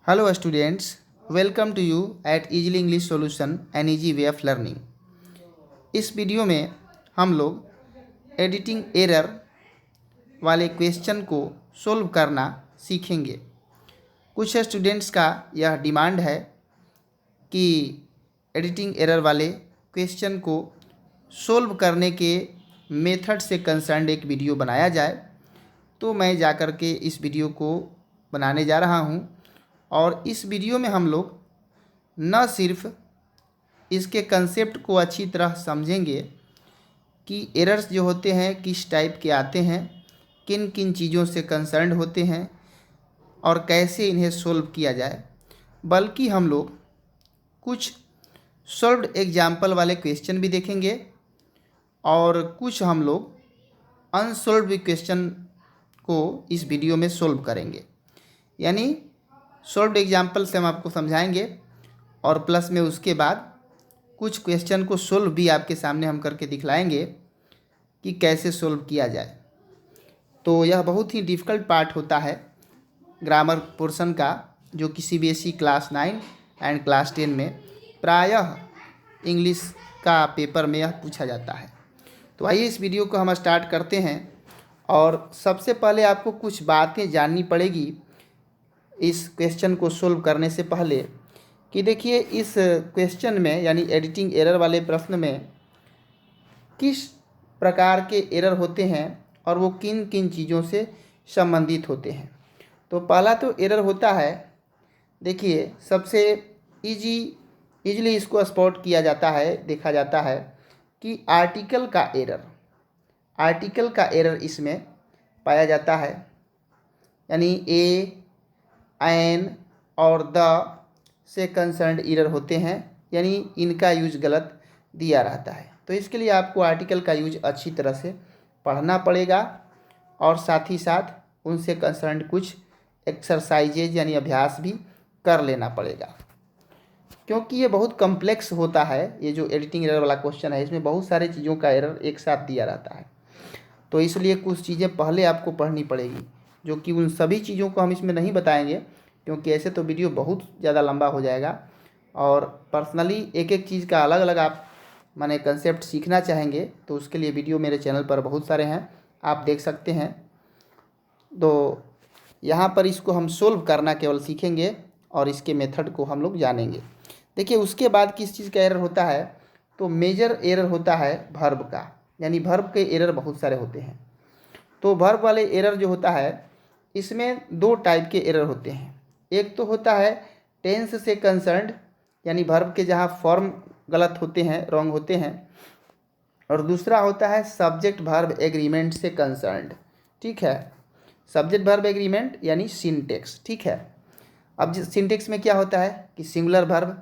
Hello students, welcome to you at Easily English Solution and Easy Way of Learning। इस video में हम लोग editing error वाले question को सोल्व करना सीखेंगे। कुछ स्टूडेंट्स का यह डिमांड है कि एडिटिंग एरर वाले क्वेश्चन को सोल्व करने के मेथड से कंसर्न्ड एक वीडियो बनाया जाए, तो मैं जाकर के इस वीडियो को बनाने जा रहा हूँ। और इस वीडियो में हम लोग न सिर्फ इसके कंसेप्ट को अच्छी तरह समझेंगे कि एरर्स जो होते हैं किस टाइप के आते हैं, किन किन चीज़ों से कंसर्न्ड होते हैं और कैसे इन्हें सोल्व किया जाए, बल्कि हम लोग कुछ सॉल्व्ड एग्जाम्पल वाले क्वेश्चन भी देखेंगे और कुछ हम लोग अनसॉल्व्ड क्वेश्चन को इस वीडियो में सोल्व करेंगे। यानी सॉल्व्ड एग्जाम्पल से हम आपको समझाएंगे और प्लस में उसके बाद कुछ क्वेश्चन को सोल्व भी आपके सामने हम करके दिखलाएंगे कि कैसे सोल्व किया जाए। तो यह बहुत ही डिफ़िकल्ट पार्ट होता है ग्रामर पोर्शन का, जो कि सीबीएसई क्लास 9 एंड क्लास 10 में प्रायः इंग्लिश का पेपर में यह पूछा जाता है। तो आइए इस वीडियो को हम स्टार्ट करते हैं। और सबसे पहले आपको कुछ बातें जाननी पड़ेगी इस क्वेश्चन को सोल्व करने से पहले, कि देखिए इस क्वेश्चन में यानी एडिटिंग एरर वाले प्रश्न में किस प्रकार के एरर होते हैं और वो किन किन चीज़ों से संबंधित होते हैं। तो पहला तो एरर होता है, देखिए सबसे इजीली इसको स्पॉट किया जाता है, देखा जाता है कि आर्टिकल का एरर इसमें पाया जाता है। यानी ए, एन और द से कंसर्न्ड एरर होते हैं, यानी इनका यूज गलत दिया रहता है। तो इसके लिए आपको आर्टिकल का यूज अच्छी तरह से पढ़ना पड़ेगा और साथ ही साथ उनसे कंसर्न्ड कुछ एक्सरसाइजेज यानी अभ्यास भी कर लेना पड़ेगा, क्योंकि ये बहुत कम्प्लेक्स होता है। ये जो एडिटिंग एरर वाला क्वेश्चन है, इसमें बहुत सारे चीज़ों का एरर एक साथ दिया रहता है। तो इसलिए कुछ चीज़ें पहले आपको पढ़नी पड़ेगी, जो कि उन सभी चीज़ों को हम इसमें नहीं बताएंगे, क्योंकि ऐसे तो वीडियो बहुत ज़्यादा लंबा हो जाएगा। और पर्सनली एक एक चीज़ का अलग अलग आप माने कंसेप्ट सीखना चाहेंगे तो उसके लिए वीडियो मेरे चैनल पर बहुत सारे हैं, आप देख सकते हैं। तो यहाँ पर इसको हम सोल्व करना केवल सीखेंगे और इसके मेथड को हम लोग जानेंगे। देखिए उसके बाद किस चीज़ का एरर होता है, तो मेजर एरर होता है वर्ब का, यानी वर्ब के एरर बहुत सारे होते हैं। तो वर्ब वाले एरर जो होता है, इसमें दो टाइप के एरर होते हैं। एक तो होता है टेंस से कंसर्न्ड, यानी वर्ब के जहाँ फॉर्म गलत होते हैं, रॉन्ग होते हैं, और दूसरा होता है सब्जेक्ट वर्ब एग्रीमेंट से कंसर्न्ड। ठीक है, सब्जेक्ट वर्ब एग्रीमेंट यानी सिंटेक्स। ठीक है, अब सिंटेक्स में क्या होता है कि सिंगुलर वर्ब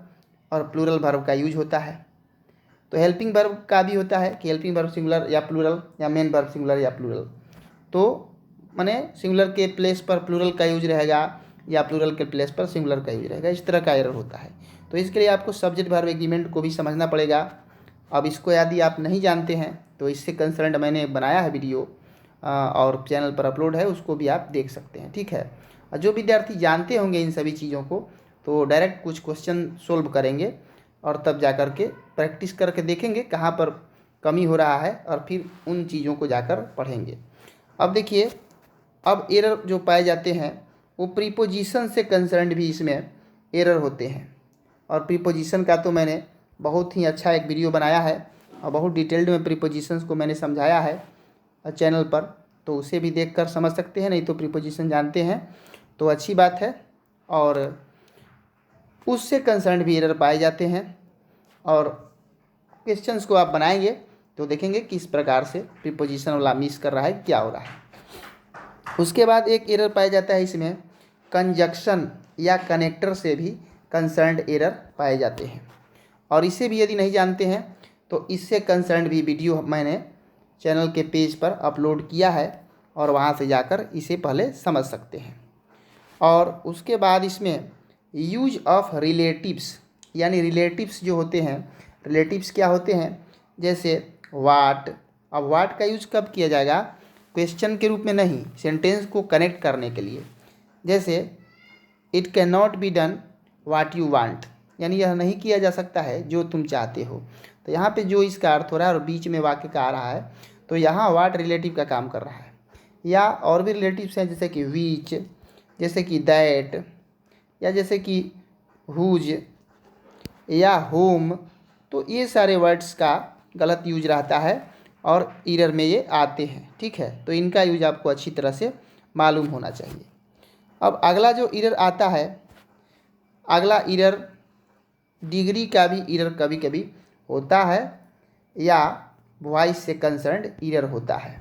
और प्लूरल वर्ब का यूज होता है। तो हेल्पिंग वर्ब का भी होता है कि हेल्पिंग वर्ब सिंगुलर या प्लूरल, या मेन वर्ब सिंगुलर या प्लूरल। तो माने सिंगुलर के प्लेस पर प्लूरल का यूज रहेगा या प्लूरल के प्लेस पर सिंगुलर का यूज रहेगा, इस तरह का एरर होता है। तो इसके लिए आपको सब्जेक्ट वर्ब एग्रीमेंट को भी समझना पड़ेगा। अब इसको यदि आप नहीं जानते हैं तो इससे कंसर्न्ड मैंने बनाया है वीडियो और चैनल पर अपलोड है, उसको भी आप देख सकते हैं। ठीक है, और जो विद्यार्थी जानते होंगे इन सभी चीज़ों को, तो डायरेक्ट कुछ क्वेश्चन सोल्व करेंगे और तब जा कर के प्रैक्टिस करके देखेंगे कहाँ पर कमी हो रहा है और फिर उन चीज़ों को जाकर पढ़ेंगे। अब देखिए, अब एरर जो पाए जाते हैं वो प्रीपोजिशन से कंसर्न्ड भी इसमें एरर होते हैं। और प्रीपोजिशन का तो मैंने बहुत ही अच्छा एक वीडियो बनाया है और बहुत डिटेल्ड में प्रीपोजिशंस को मैंने समझाया है चैनल पर, तो उसे भी देखकर समझ सकते हैं। नहीं तो प्रीपोजिशन जानते हैं तो अच्छी बात है, और उससे कंसर्न्ड भी एरर पाए जाते हैं। और क्वेश्चंस को आप बनाएंगे तो देखेंगे किस प्रकार से प्रीपोजिशन वाला मिस कर रहा है, क्या हो रहा है। उसके बाद एक एरर पाया जाता है इसमें कंजक्शन या कनेक्टर से भी कंसर्न्ड एरर पाए जाते हैं, और इसे भी यदि नहीं जानते हैं तो इससे कंसर्न्ड भी वीडियो मैंने चैनल के पेज पर अपलोड किया है और वहाँ से जाकर इसे पहले समझ सकते हैं। और उसके बाद इसमें यूज ऑफ रिलेटिव्स, यानी रिलेटिव्स जो होते हैं, रिलेटिव्स क्या होते हैं, जैसे वाट। अब वाट का यूज कब किया जाएगा, क्वेश्चन के रूप में नहीं, सेंटेंस को कनेक्ट करने के लिए। जैसे it can not be done what you want, यानी यह नहीं किया जा सकता है जो तुम चाहते हो। तो यहाँ पे जो इसका अर्थ हो रहा है और बीच में वाक्य का आ रहा है, तो यहाँ वाट रिलेटिव का काम कर रहा है, या और भी रिलेटिव्स हैं जैसे कि विच, जैसे कि दैट, या जैसे कि हुज या होम। तो ये सारे वर्ड्स का गलत यूज रहता है और ईरर में ये आते हैं, ठीक है। तो इनका यूज आपको अच्छी तरह से मालूम होना चाहिए। अब अगला जो ईरर आता है, अगला ईरर डिग्री का भी ईरर कभी कभी होता है, या वॉइस से कंसर्न्ड ईरर होता है।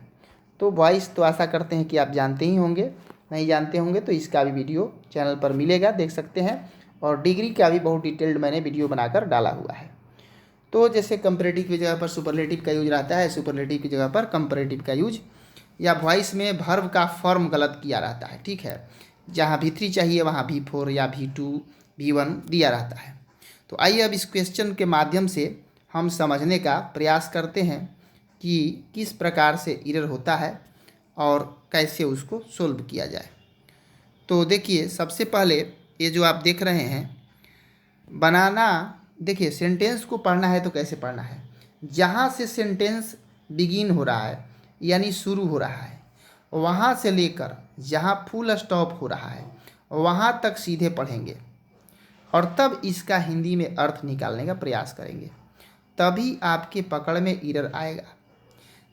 तो वॉइस तो आशा करते हैं कि आप जानते ही होंगे, नहीं जानते होंगे तो इसका भी वीडियो चैनल पर मिलेगा, देख सकते हैं। और डिग्री का भी बहुत डिटेल्ड मैंने वीडियो बनाकर डाला हुआ है। तो जैसे कंपैरेटिव की जगह पर सुपरलेटिव का यूज रहता है, सुपरलेटिव की जगह पर कंपैरेटिव का यूज, या वॉइस में वर्ब का फॉर्म गलत किया रहता है, ठीक है। जहाँ V3 चाहिए वहाँ V4 या V2 V1 दिया रहता है। तो आइए अब इस क्वेश्चन के माध्यम से हम समझने का प्रयास करते हैं कि किस प्रकार से एरर होता है और कैसे उसको सोल्व किया जाए। तो देखिए, सबसे पहले ये जो आप देख रहे हैं बनाना, देखिए सेंटेंस को पढ़ना है तो कैसे पढ़ना है, जहाँ से सेंटेंस बिगिन हो रहा है यानी शुरू हो रहा है, वहाँ से लेकर जहाँ फुल स्टॉप हो रहा है वहाँ तक सीधे पढ़ेंगे और तब इसका हिंदी में अर्थ निकालने का प्रयास करेंगे, तभी आपके पकड़ में एरर आएगा।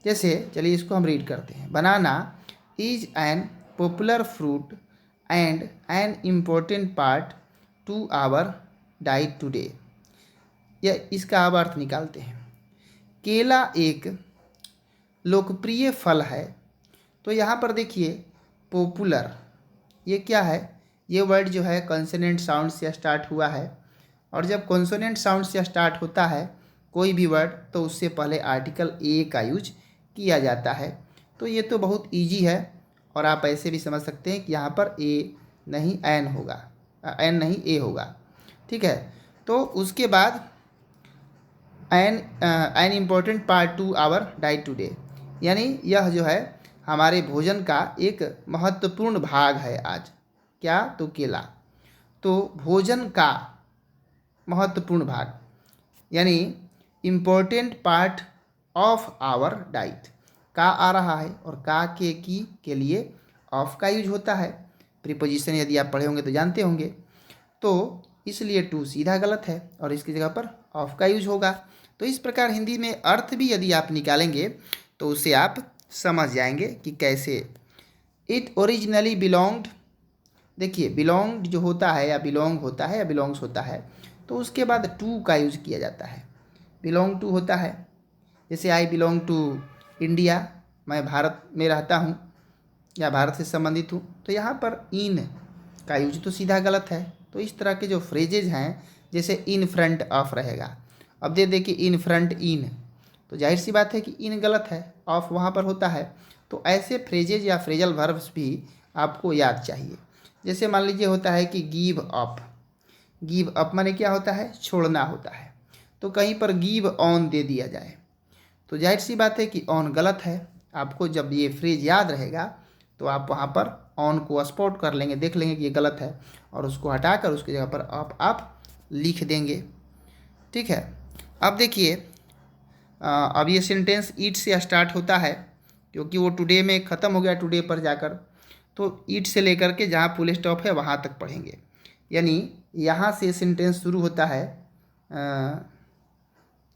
जैसे चलिए इसको हम रीड करते हैं। Banana is an popular fruit and an important part to our diet today. यह इसका अब अर्थ निकालते हैं। केला एक लोकप्रिय फल है। तो यहाँ पर देखिए पॉपुलर, ये क्या है, ये वर्ड जो है कॉन्सोनेंट साउंड से स्टार्ट हुआ है, और जब कॉन्सोनेंट साउंड से स्टार्ट होता है कोई भी वर्ड तो उससे पहले आर्टिकल ए का यूज किया जाता है। तो ये तो बहुत इजी है, और आप ऐसे भी समझ सकते हैं कि यहाँ पर ए नहीं एन होगा, एन नहीं ए होगा, ठीक है। तो उसके बाद an important part to our diet today, यानी यह जो है हमारे भोजन का एक महत्वपूर्ण भाग है आज। क्या? तो केला। तो भोजन का महत्वपूर्ण भाग यानी important part of our diet, का आ रहा है और का के की के लिए ऑफ का यूज होता है। प्रीपोजिशन यदि आप पढ़े होंगे तो जानते होंगे। तो इसलिए टू सीधा गलत है और इसकी जगह पर ऑफ का यूज होगा। तो इस प्रकार हिंदी में अर्थ भी यदि आप निकालेंगे तो उसे आप समझ जाएंगे कि कैसे। इट ओरिजिनली बिलोंग्ड, देखिए बिलोंग्ड जो होता है या बिलोंग होता है या बिलोंग्स होता है तो उसके बाद टू का यूज किया जाता है। बिलोंग टू होता है, जैसे आई बिलोंग टू इंडिया, मैं भारत में रहता हूँ या भारत से संबंधित हूँ। तो यहाँ पर इन का यूज तो सीधा गलत है। तो इस तरह के जो फ्रेजेज हैं, जैसे इन फ्रंट ऑफ रहेगा, अब दे देखिए इन फ्रंट इन, तो जाहिर सी बात है कि इन गलत है, ऑफ वहाँ पर होता है। तो ऐसे फ्रेजेज या फ्रेजल वर्ब्स भी आपको याद चाहिए। जैसे मान लीजिए होता है कि गिव अप, गिव अप माने क्या होता है, छोड़ना होता है। तो कहीं पर गिव ऑन दे दिया जाए तो जाहिर सी बात है कि ऑन गलत है। आपको जब ये फ्रेज याद रहेगा तो आप वहाँ पर ऑन को स्पॉट कर लेंगे, देख लेंगे कि ये गलत है और उसको हटाकर उसकी जगह पर आप लिख देंगे, ठीक है। अब देखिए अब ये सेंटेंस ईट से स्टार्ट होता है क्योंकि वो टुडे में ख़त्म हो गया, टुडे पर जाकर। तो ईट से लेकर के जहाँ फुल स्टॉप है वहाँ तक पढ़ेंगे, यानी यहाँ से सेंटेंस शुरू होता है।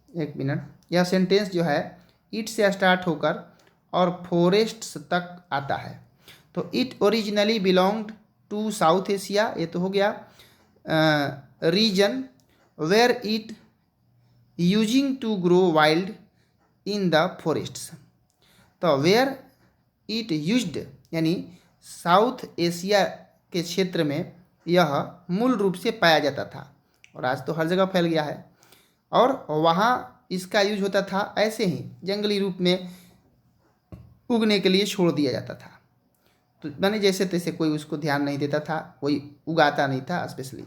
एक मिनट, यह सेंटेंस जो है ईट से स्टार्ट होकर और फॉरेस्ट्स तक आता है। तो it originally belonged to South Asia, ये तो हो गया region where it using to grow wild in the forests. तो वेयर इट यूज्ड यानी साउथ एशिया के क्षेत्र में यह मूल रूप से पाया जाता था, और आज तो हर जगह फैल गया है। और वहाँ इसका यूज होता था ऐसे ही जंगली रूप में उगने के लिए छोड़ दिया जाता था। तो मैंने जैसे तैसे कोई उसको ध्यान नहीं देता था, कोई उगाता नहीं था स्पेशली।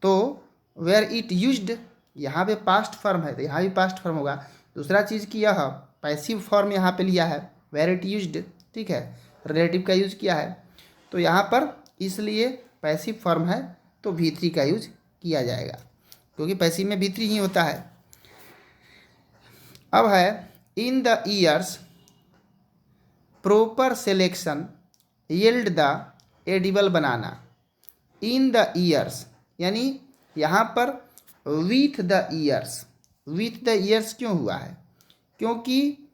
तो वेयर इट यूज्ड, यहाँ पे पास्ट फॉर्म है तो यहाँ भी पास्ट फॉर्म होगा। दूसरा चीज़ कि यह पैसिव फॉर्म यहाँ पे लिया है, वेयर इट यूज्ड, ठीक है, रिलेटिव का यूज़ किया है। तो यहाँ पर इसलिए पैसिव फॉर्म है तो V3 का यूज किया जाएगा, क्योंकि पैसिव में V3 ही होता है। अब है in the years proper selection yield the edible banana. In the years यानी यहाँ पर with the years, with the years क्यों हुआ है? क्योंकि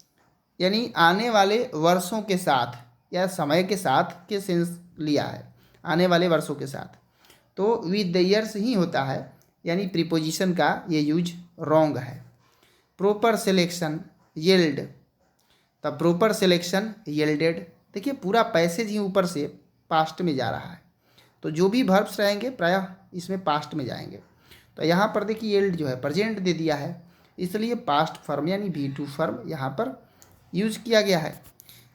यानी आने वाले वर्षों के साथ या समय के साथ के सेंस लिया है, आने वाले वर्षों के साथ, तो विथ द ईयर्स ही होता है, यानी प्रीपोजिशन का ये यूज रॉन्ग है। Proper selection yield, the proper selection yielded, देखिए पूरा पैसेज ही ऊपर से पास्ट में जा रहा है, तो जो भी वर्ब्स रहेंगे प्रायः इसमें पास्ट में जाएंगे। तो यहाँ पर देखिए यील्ड जो है प्रेजेंट दे दिया है, इसलिए पास्ट फॉर्म यानी V2 फॉर्म यहाँ पर यूज किया गया है।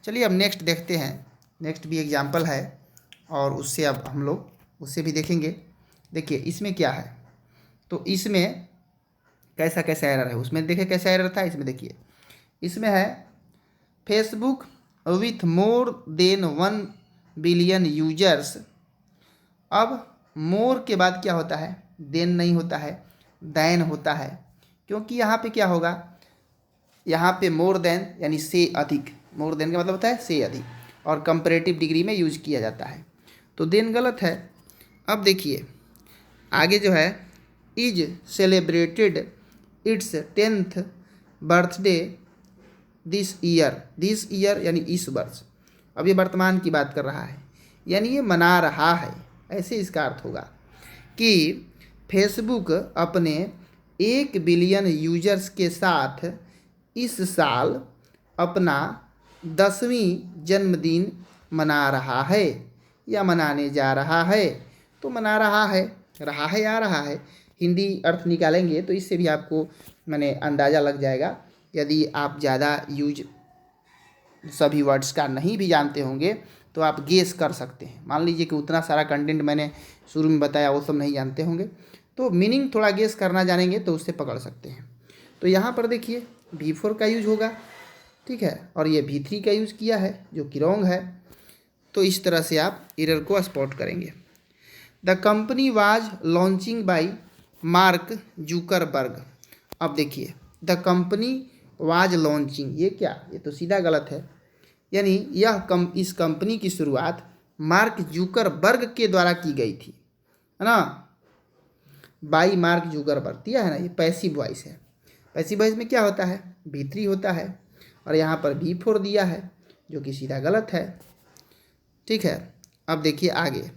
चलिए अब नेक्स्ट देखते हैं, नेक्स्ट भी एग्जाम्पल है और उससे अब हम लोग उससे भी देखेंगे। देखिए इसमें क्या है, तो इसमें कैसा कैसा एरर है, उसमें देखिए कैसा एरर था। इसमें देखिए इसमें है Facebook with more than 1 billion users. अब मोर के बाद क्या होता है? देन नहीं होता है, दैन होता है, क्योंकि यहाँ पे क्या होगा, यहाँ पे मोर देन यानी से अधिक, मोर देन का मतलब होता है से अधिक, और कंपैरेटिव डिग्री में यूज किया जाता है, तो देन गलत है। अब देखिए आगे जो है is celebrated it's 10th birthday this year, this year यानी इस वर्ष, अब ये वर्तमान की बात कर रहा है, यानी ये मना रहा है, ऐसे इसका अर्थ होगा कि फेसबुक अपने 1 बिलियन यूजर्स के साथ इस साल अपना 10वीं जन्मदिन मना रहा है या मनाने जा रहा है। तो मना रहा है या आ रहा है, हिंदी अर्थ निकालेंगे तो इससे भी आपको मैंने अंदाज़ा लग जाएगा। यदि आप ज़्यादा यूज सभी वर्ड्स का नहीं भी जानते होंगे तो आप गेस कर सकते हैं। मान लीजिए कि उतना सारा कंटेंट मैंने शुरू में बताया वो सब नहीं जानते होंगे, तो मीनिंग थोड़ा गेस करना जानेंगे तो उससे पकड़ सकते हैं। तो यहाँ पर देखिए V4 का यूज होगा, ठीक है, और ये V3 का यूज़ किया है जो कि रॉन्ग है। तो इस तरह से आप एरर को स्पॉट करेंगे। The company was launching bye mark Zuckerberg. अब देखिए द कंपनी वाज लॉन्चिंग, ये क्या, ये तो सीधा गलत है, यानी इस कंपनी की शुरुआत मार्क जुकरबर्ग के द्वारा की गई थी, है ना, बाई मार्क जुकरबर्ग दिया है ना, ये पैसिव वॉइस है। पैसिव वॉइस में क्या होता है? V3 होता है, और यहाँ पर V4 दिया है जो कि सीधा गलत है, ठीक है। अब देखिए आगे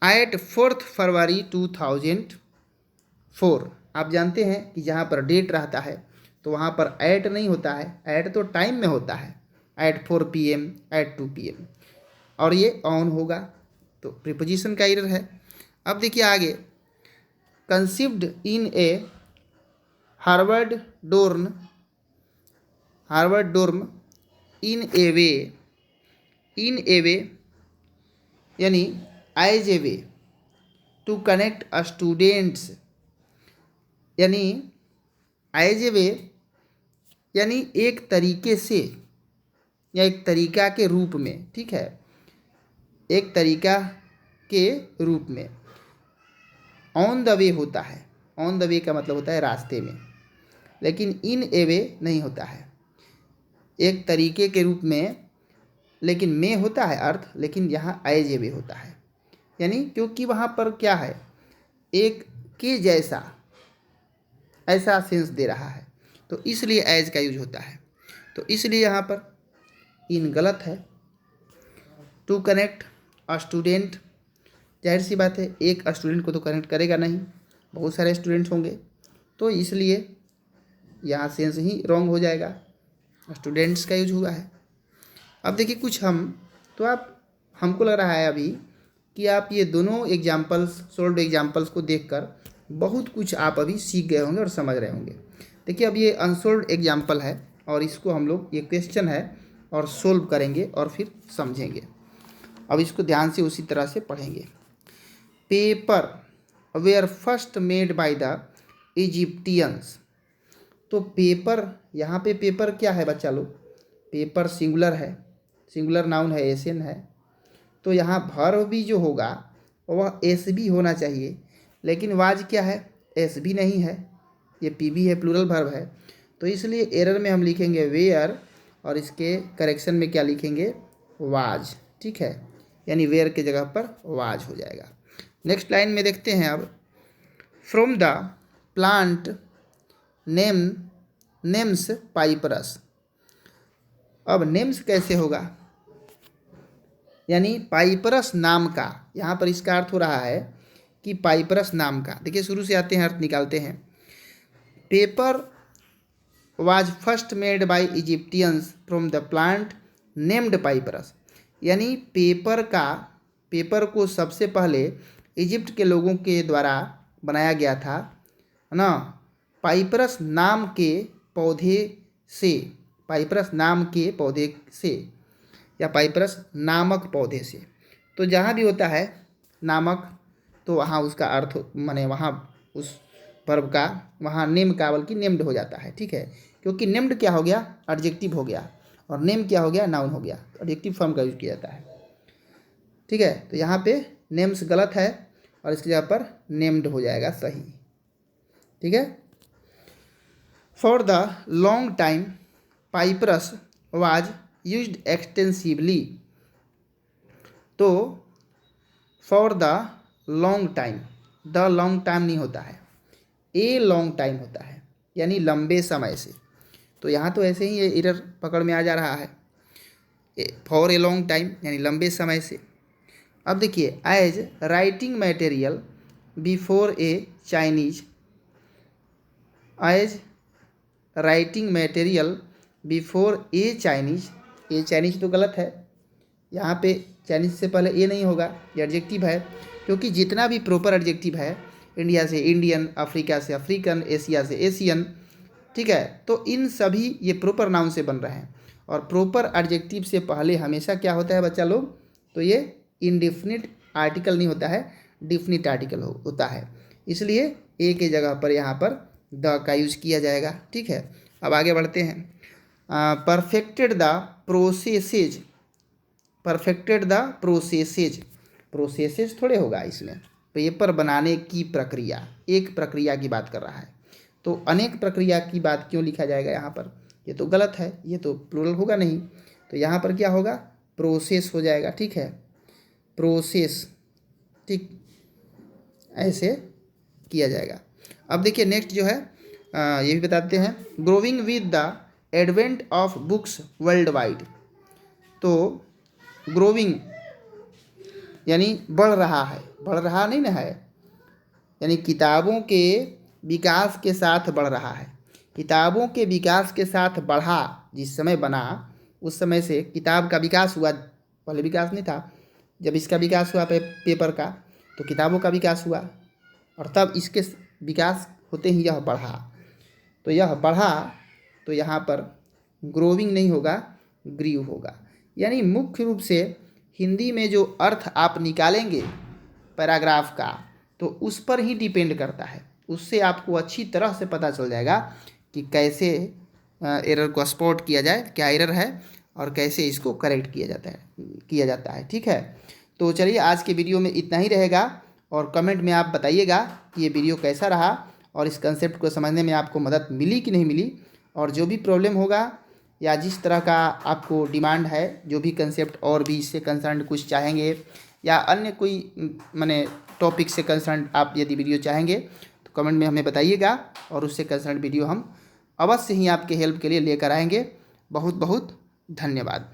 एट 4 फरवरी 2004, आप जानते हैं कि जहाँ पर डेट रहता है तो वहाँ पर एट नहीं होता है, एट तो टाइम में होता है, एट 4 PM, एट 2 PM, और ये ऑन होगा, तो प्रीपोजिशन का एरर है। अब देखिए आगे conceived in A Harvard डोर्म in a way यानी as a way to connect students, यानी एज ए वे यानी एक तरीके से या एक तरीका के रूप में, ठीक है, एक तरीका के रूप में। ऑन द वे होता है, ऑन द वे का मतलब होता है रास्ते में, लेकिन इन ए वे नहीं होता है, एक तरीके के रूप में, लेकिन में होता है अर्थ, लेकिन यहाँ एज ए वे होता है, यानी क्योंकि वहाँ पर क्या है, एक के जैसा, ऐसा सेंस दे रहा है, तो इसलिए एज का यूज होता है। तो इसलिए यहाँ पर इन गलत है। टू कनेक्ट स्टूडेंट, जाहिर सी बात है एक स्टूडेंट को तो कनेक्ट करेगा नहीं, बहुत सारे स्टूडेंट्स होंगे, तो इसलिए यहाँ सेंस ही रॉन्ग हो जाएगा, स्टूडेंट्स का यूज हुआ है। अब देखिए कुछ हमको लग रहा है अभी कि आप ये दोनों एग्जाम्पल्स, सोल्व्ड एग्जाम्पल्स को देखकर बहुत कुछ आप अभी सीख गए होंगे और समझ रहे होंगे। देखिए अब ये अनसोल्व्ड एग्जाम्पल है और इसको हम लोग, ये क्वेश्चन है और सोल्व करेंगे और फिर समझेंगे। अब इसको ध्यान से उसी तरह से पढ़ेंगे। Paper were first made by the Egyptians, तो पेपर, यहाँ पे पेपर क्या है बच्चा लोग, पेपर सिंगुलर है, सिंगुलर नाउन है, एसन है, तो यहाँ वर्ब भी जो होगा वह एस भी होना चाहिए, लेकिन वाज क्या है, एस भी नहीं है, ये पी भी है, प्लूरल वर्ब है। तो इसलिए एरर में हम लिखेंगे वेयर और इसके करेक्शन में क्या लिखेंगे, वाज। ठीक है, यानी वेयर के जगह पर वाज हो जाएगा। नेक्स्ट लाइन में देखते हैं अब, फ्रॉम द प्लांट नेम्स पाइपरस। अब नेम्स कैसे होगा, यानी पाइपरस नाम का, यहाँ पर इसका अर्थ हो रहा है कि पाइपरस नाम का। देखिए शुरू से आते हैं, अर्थ निकालते हैं। Paper was first made by Egyptians from the plant named papyrus, यानी पेपर को सबसे पहले इजिप्ट के लोगों के द्वारा बनाया गया था, है ना, पाइपरस नाम के पौधे से, पाइपरस नाम के पौधे से या पाइपरस नामक पौधे से। तो जहाँ भी होता है नामक, तो वहाँ उसका अर्थ माने वहाँ उस वर्ब का वहाँ नेम का बल्कि नेम्ड हो जाता है। ठीक है, क्योंकि नेम्ड क्या हो गया, एडजेक्टिव हो गया, और नेम क्या हो गया, नाउन हो गया। एडजेक्टिव फॉर्म का यूज किया जाता है। ठीक है, तो यहाँ पे नेम्स गलत है और इसकी जगह पर नेम्ड हो जाएगा सही। ठीक है, for the long time papyrus was used extensively. तो for the long time, the long time नहीं होता है, ए लॉन्ग टाइम होता है, यानी लंबे समय से। तो यहाँ तो ऐसे ही ये एरर पकड़ में आ जा रहा है, फॉर ए लॉन्ग टाइम यानी लंबे समय से। अब देखिए, as writing material before a Chinese, as writing material before a Chinese, a Chinese तो गलत है, यहाँ पे चाइनीज से पहले ए नहीं होगा, ये एडजेक्टिव है, क्योंकि जितना भी प्रॉपर एडजेक्टिव है, इंडिया से इंडियन, अफ्रीका से अफ्रीकन, एशिया से एशियन, ठीक है, तो इन सभी ये प्रॉपर नाउन से बन रहे हैं। और प्रॉपर एडजेक्टिव से पहले हमेशा क्या होता है बच्चा लोग, तो ये इनडेफिनिट आर्टिकल नहीं होता है, डिफिनिट आर्टिकल होता है। इसलिए ए के जगह पर यहाँ पर द का यूज किया जाएगा। ठीक है, अब आगे बढ़ते हैं। Perfected the processes, perfected the processes, processes थोड़े होगा इसमें, पेपर बनाने की प्रक्रिया, एक प्रक्रिया की बात कर रहा है, तो अनेक प्रक्रिया की बात क्यों लिखा जाएगा यहाँ पर, ये तो गलत है, ये तो प्लूरल होगा नहीं, तो यहाँ पर क्या होगा, प्रोसेस हो जाएगा। ठीक है, प्रोसेस, ठीक, ऐसे किया जाएगा। अब देखिए नेक्स्ट जो है ये भी बताते हैं, growing with the advent of books world wide. तो ग्रोविंग यानी बढ़ रहा है, बढ़ रहा नहीं ना है, यानी किताबों के विकास के साथ बढ़ रहा है। किताबों के विकास के साथ बढ़ा, जिस समय बना उस समय से किताब का विकास हुआ, पहले विकास नहीं था, जब इसका विकास हुआ पेपर का, तो किताबों का विकास हुआ, और तब इसके विकास होते ही यह बढ़ा। तो यह बढ़ा, तो यहाँ पर ग्रोविंग नहीं होगा, ग्रीव होगा। यानी मुख्य रूप से हिंदी में जो अर्थ आप निकालेंगे पैराग्राफ का, तो उस पर ही डिपेंड करता है, उससे आपको अच्छी तरह से पता चल जाएगा कि कैसे एरर को स्पॉट किया जाए, क्या एरर है और कैसे इसको करेक्ट किया जाता है। ठीक है, तो चलिए आज के वीडियो में इतना ही रहेगा, और कमेंट में आप बताइएगा कि ये वीडियो कैसा रहा और इस कंसेप्ट को समझने में आपको मदद मिली कि नहीं मिली। और जो भी प्रॉब्लम होगा या जिस तरह का आपको डिमांड है, जो भी कंसेप्ट और भी इससे कंसर्न कुछ चाहेंगे या अन्य कोई माने टॉपिक से कंसर्न आप यदि वीडियो चाहेंगे, तो कमेंट में हमें बताइएगा, और उससे कंसर्न वीडियो हम अवश्य ही आपके हेल्प के लिए लेकर आएंगे। बहुत बहुत धन्यवाद।